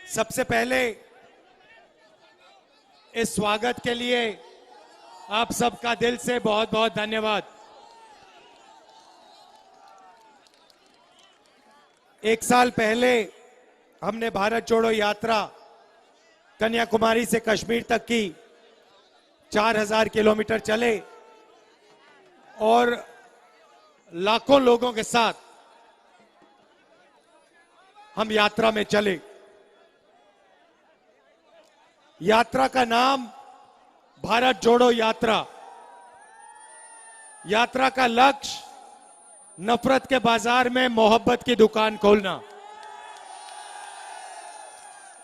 सबसे पहले इस स्वागत के लिए आप सबका दिल से बहुत बहुत धन्यवाद। एक साल पहले हमने भारत जोड़ो यात्रा कन्याकुमारी से कश्मीर तक की, 4000 किलोमीटर चले और लाखों लोगों के साथ हम यात्रा में चले। यात्रा का नाम भारत जोड़ो यात्रा। यात्रा का लक्ष्य नफरत के बाजार में मोहब्बत की दुकान खोलना,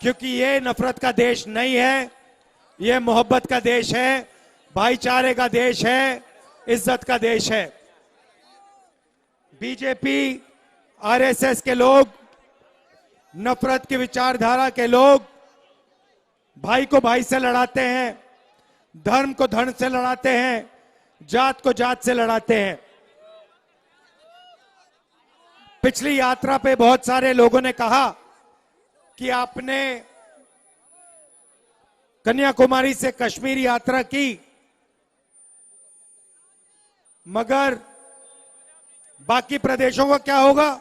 क्योंकि ये नफरत का देश नहीं है, ये मोहब्बत का देश है, भाईचारे का देश है, इज्जत का देश है। बीजेपी, आरएसएस के लोग, नफरत की विचारधारा के लोग भाई को भाई से लड़ाते हैं, धर्म को धर्म से लड़ाते हैं, जात को जात से लड़ाते हैं। पिछली यात्रा पे बहुत सारे लोगों ने कहा कि आपने कन्याकुमारी से कश्मीर यात्रा की, मगर बाकी प्रदेशों का क्या होगा,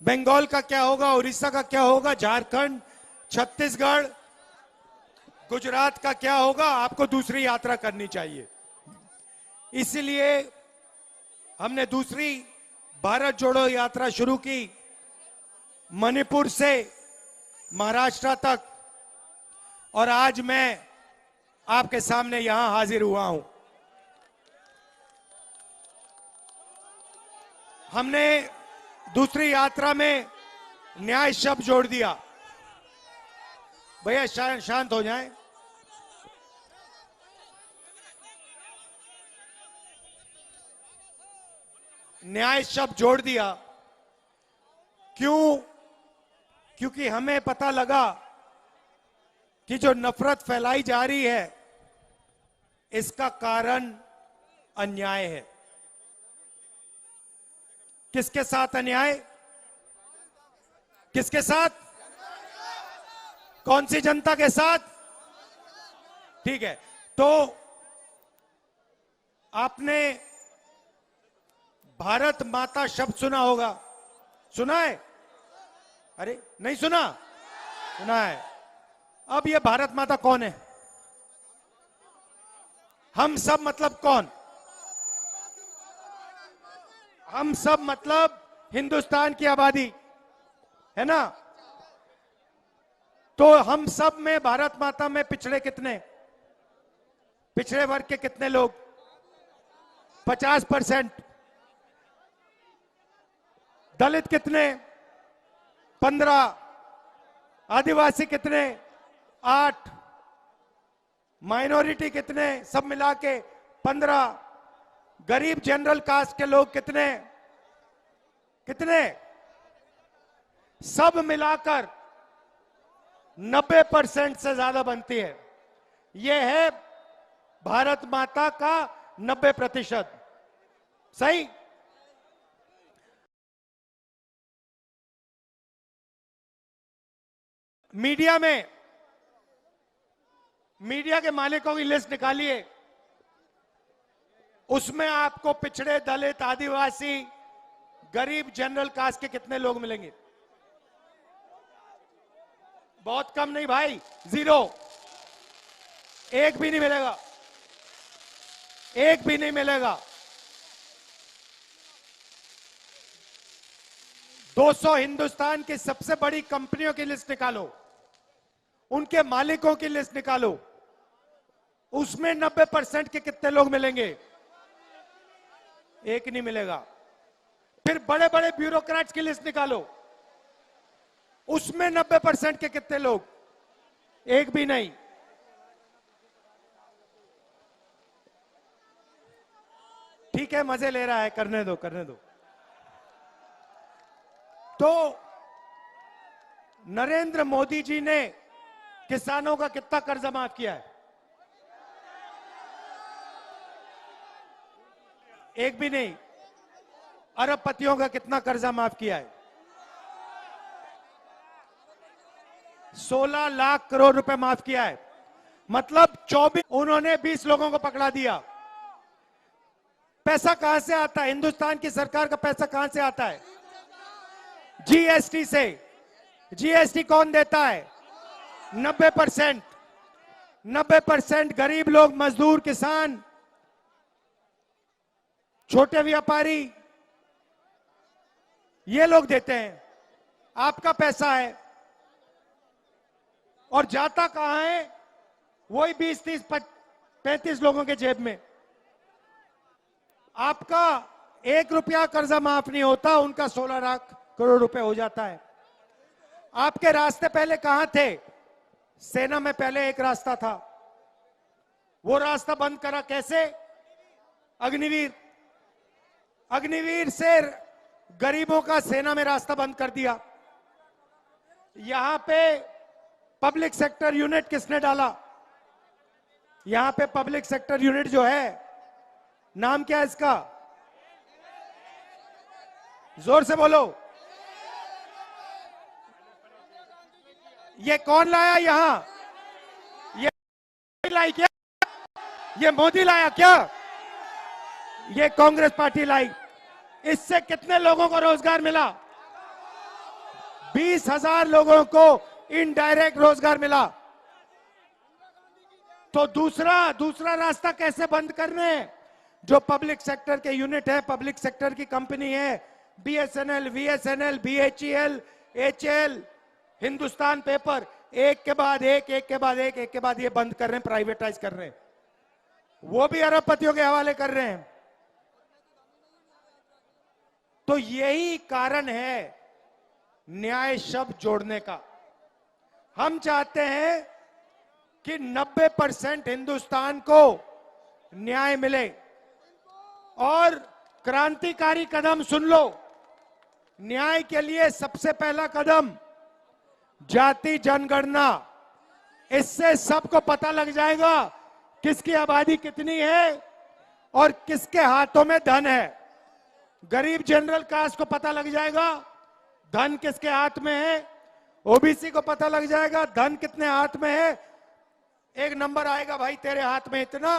बंगाल का क्या होगा, उड़ीसा का क्या होगा, झारखंड, छत्तीसगढ़, गुजरात का क्या होगा। आपको दूसरी यात्रा करनी चाहिए। इसलिए हमने दूसरी भारत जोड़ो यात्रा शुरू की, मणिपुर से महाराष्ट्र तक, और आज मैं आपके सामने यहां हाजिर हुआ हूं। हमने दूसरी यात्रा में न्याय शब्द जोड़ दिया। भैया शांत हो जाएं। न्याय शब्द जोड़ दिया। क्यों? क्योंकि हमें पता लगा कि जो नफरत फैलाई जा रही है इसका कारण अन्याय है। किसके साथ अन्याय? किसके साथ? कौन सी जनता के साथ? ठीक है, तो आपने भारत माता शब्द सुना होगा। सुना है? अरे नहीं सुना? सुना है। अब ये भारत माता कौन है? हम सब मतलब कौन? हम सब मतलब हिंदुस्तान की आबादी है ना। तो हम सब में भारत माता में पिछड़े कितने, पिछड़े वर्ग के कितने लोग? 50%। दलित कितने? 15। आदिवासी कितने? 8। माइनॉरिटी कितने? सब मिला के 15। गरीब जनरल कास्ट के लोग कितने? कितने? सब मिलाकर 90% से ज्यादा बनती है। यह है भारत माता का 90%। सही? मीडिया के मालिकों की लिस्ट निकालिए, उसमें आपको पिछड़े, दलित, आदिवासी, गरीब, जनरल कास्ट के कितने लोग मिलेंगे? बहुत कम नहीं भाई, 0। एक भी नहीं मिलेगा, एक भी नहीं मिलेगा। 200 हिंदुस्तान की सबसे बड़ी कंपनियों की लिस्ट निकालो, उनके मालिकों की लिस्ट निकालो, उसमें 90% के कितने लोग मिलेंगे? एक नहीं मिलेगा। फिर बड़े बड़े ब्यूरोक्रेट्स की लिस्ट निकालो, उसमें 90% के कितने लोग? एक भी नहीं। ठीक है, मजे ले रहा है, करने दो, करने दो। तो नरेंद्र मोदी जी ने किसानों का कितना कर्जा माफ किया है? एक भी नहीं। अरबपतियों का कितना कर्जा माफ किया है? 16 लाख करोड़ रुपए माफ किया है। मतलब 24, उन्होंने 20 लोगों को पकड़ा दिया। पैसा कहां से आता है? हिंदुस्तान की सरकार का पैसा कहां से आता है? जीएसटी से। जीएसटी कौन देता है? 90%। 90% गरीब लोग, मजदूर, किसान, छोटे व्यापारी, ये लोग देते हैं। आपका पैसा है और जाता कहां है? वही 20, 30, 35 लोगों के जेब में। आपका 1 रुपया कर्जा माफ नहीं होता, उनका 16 लाख करोड़ रुपए हो जाता है। आपके रास्ते पहले कहां थे? सेना में पहले एक रास्ता था, वो रास्ता बंद करा। कैसे? अग्निवीर। अग्निवीर से गरीबों का सेना में रास्ता बंद कर दिया। यहां पे पब्लिक सेक्टर यूनिट किसने डाला? यहां पे पब्लिक सेक्टर यूनिट जो है, नाम क्या है इसका? जोर से बोलो। ये कौन लाया यहां? ये लाई क्या? ये मोदी लाया क्या? ये कांग्रेस पार्टी लाई। इससे कितने लोगों को रोजगार मिला? 20,000 लोगों को इनडायरेक्ट रोजगार मिला। तो दूसरा रास्ता कैसे बंद करने हैं? जो पब्लिक सेक्टर के यूनिट है, पब्लिक सेक्टर की कंपनी है, BSNL, VSNL, BHEL, HAL, Hindustan paper, एक के बाद एक, एक के बाद एक के बाद ये बंद कर रहे हैं, प्राइवेटाइज कर रहे हैं। वो भी अरबपतियों के हवाले कर रहे हैं। तो यही कारण है न्याय शब्द जोड़ने का। हम चाहते हैं कि 90% हिंदुस्तान को न्याय मिले। और क्रांतिकारी कदम सुन लो। न्याय के लिए सबसे पहला कदम जाति जनगणना। इससे सबको पता लग जाएगा किसकी आबादी कितनी है और किसके हाथों में धन है। गरीब जनरल कास्ट को पता लग जाएगा धन किसके हाथ में है। ओबीसी को पता लग जाएगा धन कितने हाथ में है। एक नंबर आएगा, भाई तेरे हाथ में इतना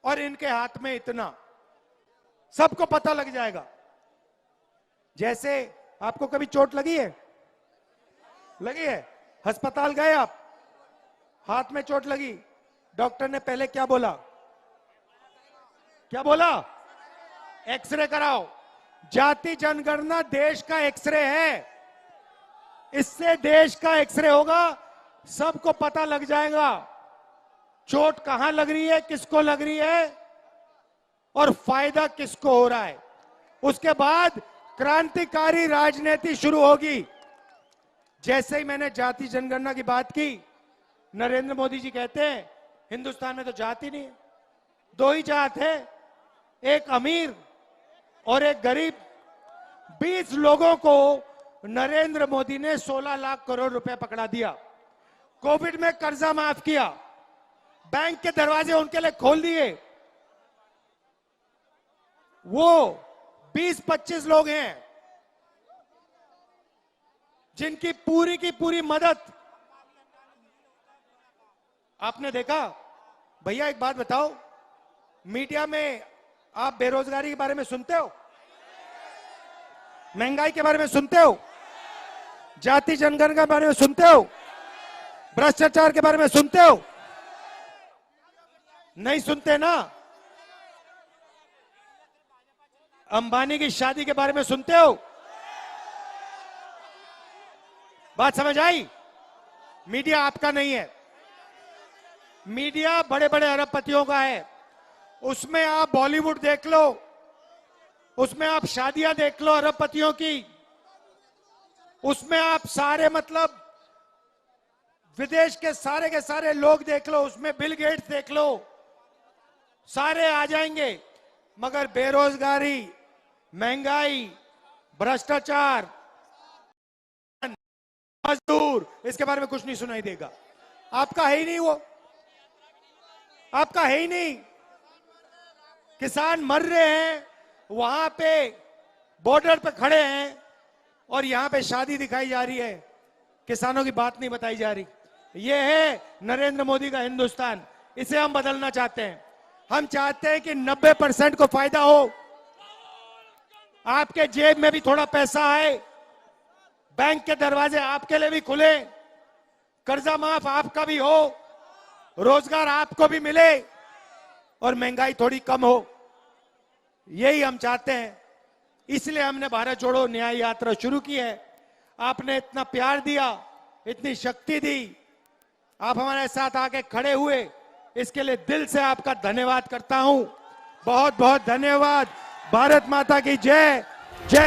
और इनके हाथ में इतना, सबको पता लग जाएगा। जैसे आपको कभी चोट लगी है? लगी है? अस्पताल गए आप, हाथ में चोट लगी, डॉक्टर ने पहले क्या बोला? क्या बोला? एक्सरे कराओ। जाति जनगणना देश का एक्सरे है। इससे देश का एक्सरे होगा, सबको पता लग जाएगा चोट कहां लग रही है, किसको लग रही है और फायदा किसको हो रहा है। उसके बाद क्रांतिकारी राजनीति शुरू होगी। जैसे ही मैंने जाति जनगणना की बात की, नरेंद्र मोदी जी कहते हैं हिंदुस्तान में तो जाति नहीं है, 2 ही जात है, एक अमीर और एक गरीब। 20 लोगों को नरेंद्र मोदी ने 16 लाख करोड़ रुपए पकड़ा दिया। कोविड में कर्जा माफ किया, बैंक के दरवाजे उनके लिए खोल दिए। वो 20-25 लोग हैं जिनकी पूरी की पूरी मदद आपने देखा। भैया एक बात बताओ, मीडिया में आप बेरोजगारी के बारे में सुनते हो? महंगाई के बारे में सुनते हो? जाति जनगणना के बारे में सुनते हो? भ्रष्टाचार के बारे में सुनते हो? नहीं सुनते ना। अंबानी की शादी के बारे में सुनते हो? बात समझ आई? मीडिया आपका नहीं है, मीडिया बड़े बड़े अरबपतियों का है। उसमें आप बॉलीवुड देख लो, उसमें आप शादियां देख लो अरबपतियों की, उसमें आप सारे मतलब विदेश के सारे लोग देख लो, उसमें बिल गेट्स देख लो, सारे आ जाएंगे। मगर बेरोजगारी, महंगाई, भ्रष्टाचार, मजदूर, इसके बारे में कुछ नहीं सुनाई देगा। आपका है ही नहीं, वो आपका है ही नहीं। किसान मर रहे हैं, वहां पे बॉर्डर पे खड़े हैं और यहां पे शादी दिखाई जा रही है। किसानों की बात नहीं बताई जा रही। ये है नरेंद्र मोदी का हिंदुस्तान, इसे हम बदलना चाहते हैं। हम चाहते हैं कि 90% को फायदा हो, आपके जेब में भी थोड़ा पैसा आए, बैंक के दरवाजे आपके लिए भी खुले, कर्जा माफ आपका भी हो, रोजगार आपको भी मिले और महंगाई थोड़ी कम हो। यही हम चाहते हैं। इसलिए हमने भारत जोड़ो न्याय यात्रा शुरू की है। आपने इतना प्यार दिया, इतनी शक्ति दी, आप हमारे साथ आके खड़े हुए, इसके लिए दिल से आपका धन्यवाद करता हूं। बहुत बहुत धन्यवाद। भारत माता की जय। जय